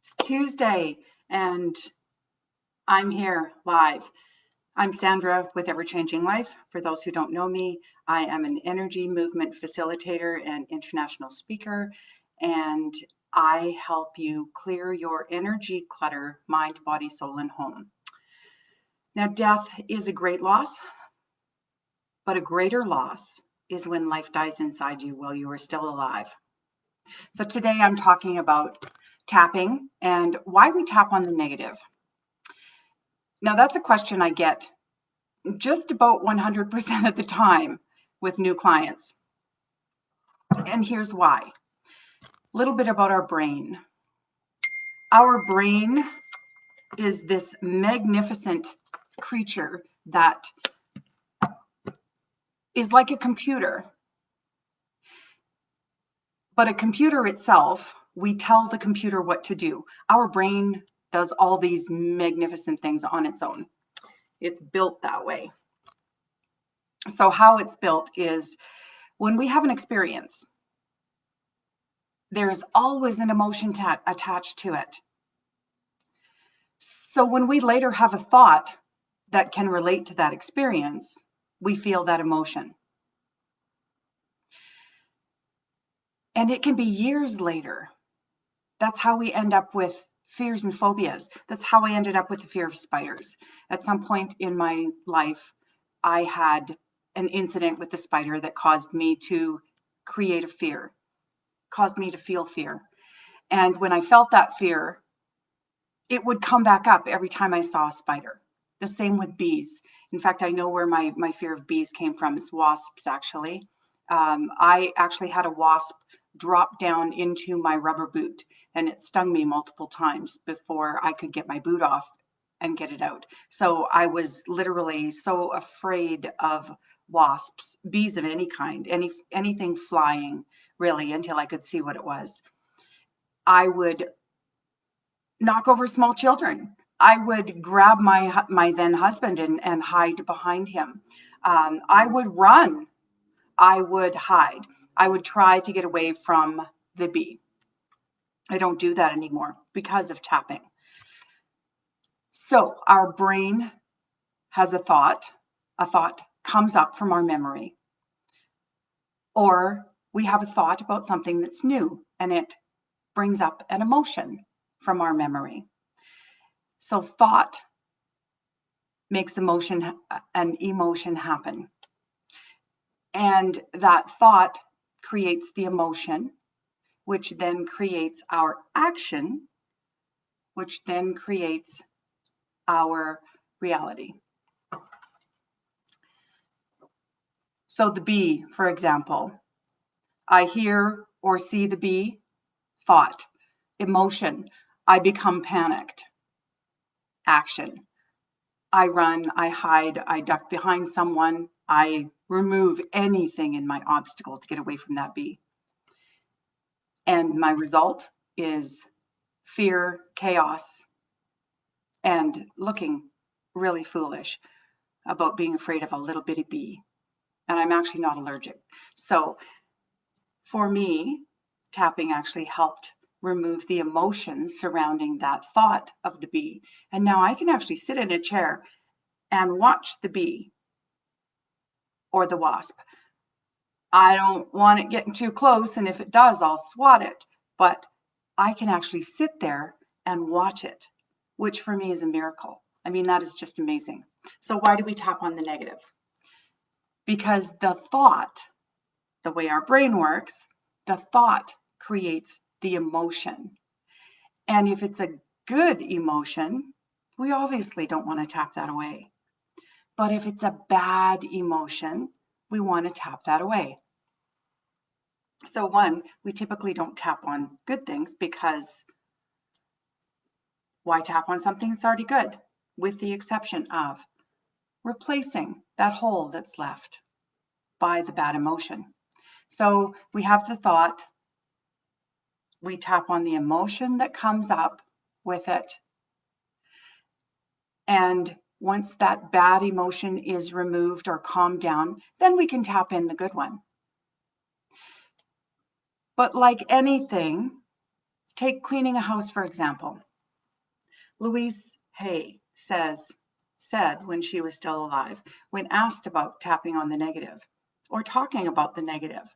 It's Tuesday, and I'm here live. I'm Sandra with Ever Changing Life. For those who don't know me, I am an energy movement facilitator and international speaker, and I help you clear your energy clutter, mind, body, soul, and home. Now, death is a great loss, but a greater loss is when life dies inside you while you are still alive. So today I'm talking about tapping and why we tap on the negative. Now, that's a question I get just about 100% of the time with new clients. And here's why. A little bit about our brain. Our brain is this magnificent creature that is like a computer. But a computer itself, we tell the computer what to do. Our brain does all these magnificent things on its own. It's built that way. So how it's built is when we have an experience, there's always an emotion attached to it. So when we later have a thought that can relate to that experience, we feel that emotion. And it can be years later. That's how we end up with fears and phobias. That's how I ended up with the fear of spiders. At some point in my life, I had an incident with the spider that caused me to create a fear, caused me to feel fear. And when I felt that fear, it would come back up every time I saw a spider. The same with bees. In fact, I know where my fear of bees came from. It's wasps, actually. I actually had a wasp drop down into my rubber boot, and it stung me multiple times before I could get my boot off and get it out. So I was literally so afraid of wasps, bees of any kind, anything flying, really, until I could see what it was. I would knock over small children. I would grab my then husband and hide behind him. I would run. I would hide. I would try to get away from the bee. I don't do that anymore because of tapping. So our brain has a thought comes up from our memory, or we have a thought about something that's new and it brings up an emotion from our memory. So thought makes an emotion happen. And that thought creates the emotion, which then creates our action, which then creates our reality. So the bee, for example, I hear or see the bee, thought, emotion, I become panicked, action. I run, I hide, I duck behind someone, I remove anything in my obstacle to get away from that bee. And my result is fear, chaos, and looking really foolish about being afraid of a little bitty bee. And I'm actually not allergic. So for me, tapping actually helped remove the emotions surrounding that thought of the bee. And now I can actually sit in a chair and watch the bee or the wasp. I don't want it getting too close, and if it does, I'll swat it. But I can actually sit there and watch it, which for me is a miracle. I mean, that is just amazing. So why do we tap on the negative? Because the thought, the way our brain works, the thought creates the emotion. And if it's a good emotion, we obviously don't want to tap that away. But if it's a bad emotion, we want to tap that away. So one, we typically don't tap on good things because why tap on something that's already good? With the exception of replacing that hole that's left by the bad emotion. So we have the thought, we tap on the emotion that comes up with it. And once that bad emotion is removed or calmed down, then we can tap in the good one. But like anything, Take cleaning a house, for example. Louise Hay said when she was still alive, when asked about tapping on the negative or talking about the negative,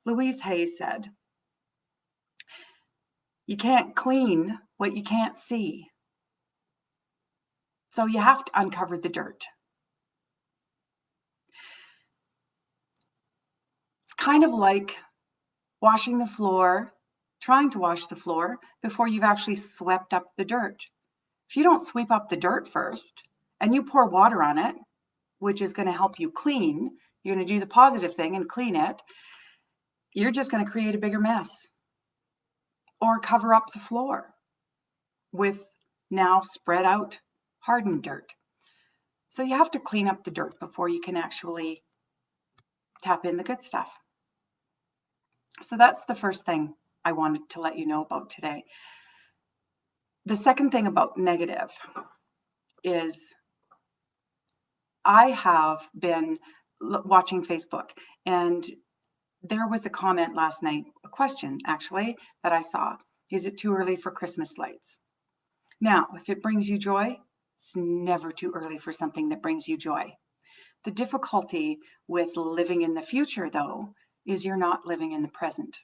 Louise Hay said, "You can't clean what you can't see. So you have to uncover the dirt." It's kind of like washing the floor, trying to wash the floor before you've actually swept up the dirt. If you don't sweep up the dirt first and you pour water on it, which is going to help you clean, you're going to do the positive thing and clean it, you're just going to create a bigger mess or cover up the floor with now spread out hardened dirt. So you have to clean up the dirt before you can actually tap in the good stuff. So that's the first thing I wanted to let you know about today. The second thing about negative is I have been watching Facebook, and there was a comment last night, a question actually, that I saw. Is it too early for Christmas lights? Now, if it brings you joy, it's never too early for something that brings you joy. The difficulty with living in the future, though, is you're not living in the present.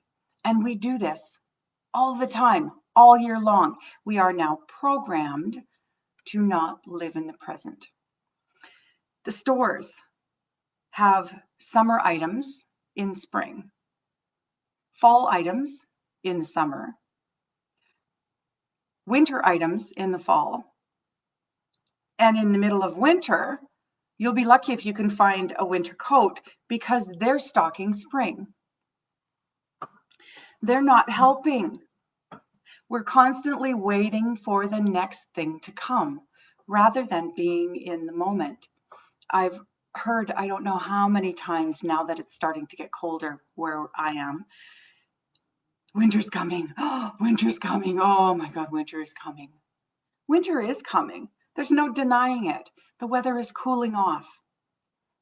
And we do this all the time, all year long. We are now programmed to not live in the present. The stores have summer items in spring, fall items in summer, winter items in the fall, and in the middle of winter, you'll be lucky if you can find a winter coat because they're stocking spring. They're not helping. We're constantly waiting for the next thing to come rather than being in the moment. I've heard, I don't know how many times now that it's starting to get colder where I am, winter's coming. Oh, winter's coming. Oh my God, winter is coming. Winter is coming. There's no denying it. The weather is cooling off.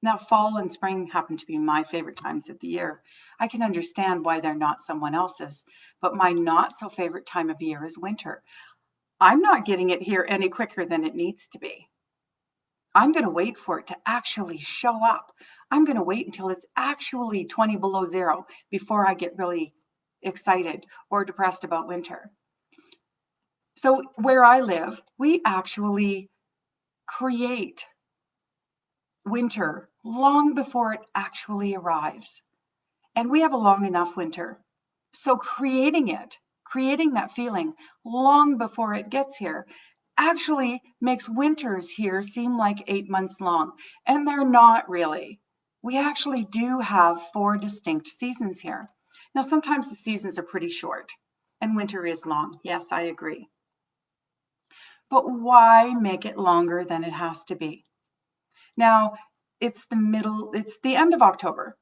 Now, fall and spring happen to be my favorite times of the year. I can understand why they're not someone else's, but my not so favorite time of year is winter. I'm not getting it here any quicker than it needs to be. I'm going to wait for it to actually show up. I'm going to wait until it's actually 20 below zero before I get really excited or depressed about winter. So where I live, we actually create winter long before it actually arrives. And we have a long enough winter. So creating that feeling long before it gets here actually makes winters here seem like 8 months long. And they're not really. We actually do have 4 distinct seasons here. Now, sometimes the seasons are pretty short and winter is long. Yes, I agree. But why make it longer than it has to be? Now, it's the end of October.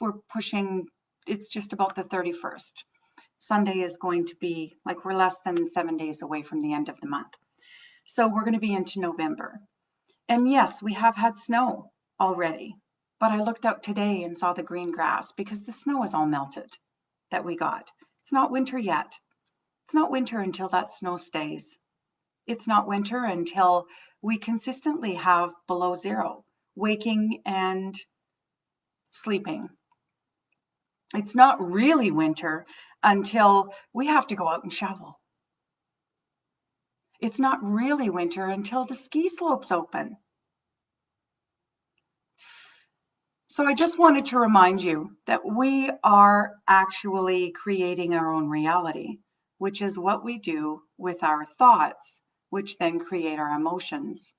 We're pushing, it's just about the 31st. Sunday is going to be, like, we're less than 7 days away from the end of the month. So we're going to be into November. And yes, we have had snow already, but I looked out today and saw the green grass because the snow is all melted that we got. It's not winter yet. It's not winter until that snow stays. It's not winter until we consistently have below zero, waking and sleeping. It's not really winter until we have to go out and shovel. It's not really winter until the ski slopes open. So I just wanted to remind you that we are actually creating our own reality, which is what we do with our thoughts, which then create our emotions.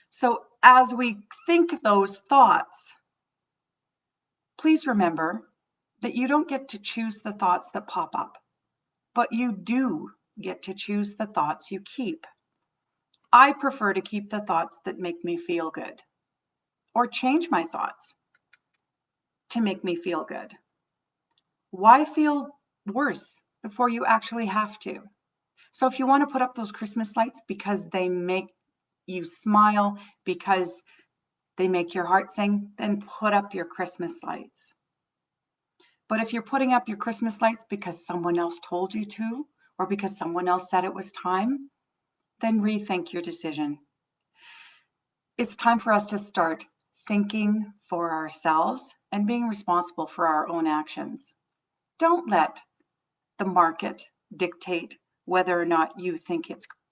So as we think those thoughts, please remember that you don't get to choose the thoughts that pop up, but you do get to choose the thoughts you keep. I prefer to keep the thoughts that make me feel good, or change my thoughts to make me feel good. Why feel worse before you actually have to? So if you want to put up those Christmas lights because they make you smile, because they make your heart sing, then put up your Christmas lights. But if you're putting up your Christmas lights because someone else told you to, or because someone else said it was time, then rethink your decision. It's time for us to start thinking for ourselves and being responsible for our own actions. Don't let the market dictate whether or not you think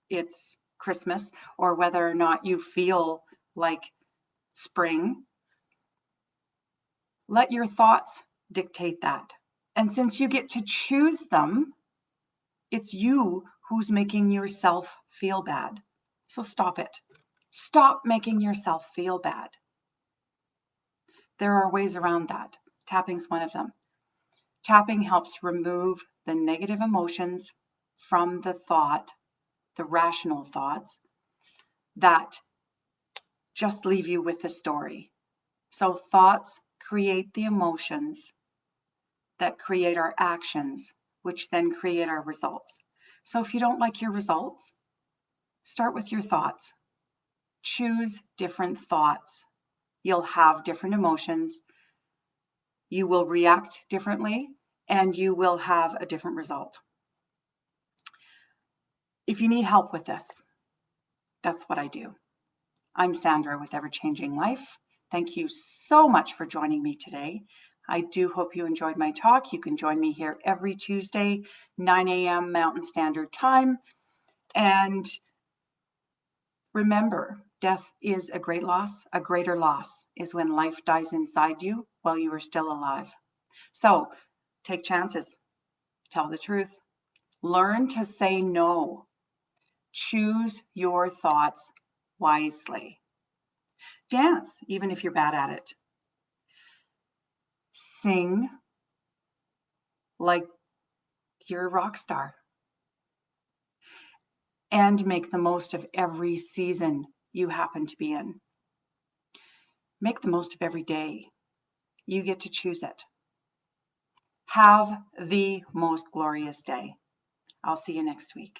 it's Christmas or whether or not you feel like spring. Let your thoughts dictate that. And since you get to choose them, it's you who's making yourself feel bad. So stop it. Stop making yourself feel bad. There are ways around that. Tapping's one of them. Tapping helps remove the negative emotions from the thought, the rational thoughts that just leave you with the story. So thoughts create the emotions that create our actions, which then create our results. So if you don't like your results, start with your thoughts. Choose different thoughts. You'll have different emotions. You will react differently, and you will have a different result. If you need help with this, that's what I do. I'm Sandra with Ever Changing Life. Thank you so much for joining me today. I do hope you enjoyed my talk. You can join me here every Tuesday, 9 a.m. Mountain Standard Time. And remember, death is a great loss. A greater loss is when life dies inside you while you are still alive. So take chances, tell the truth, learn to say no, choose your thoughts wisely. Dance, even if you're bad at it. Sing like you're a rock star. And make the most of every season you happen to be in. Make the most of every day. You get to choose it. Have the most glorious day. I'll see you next week.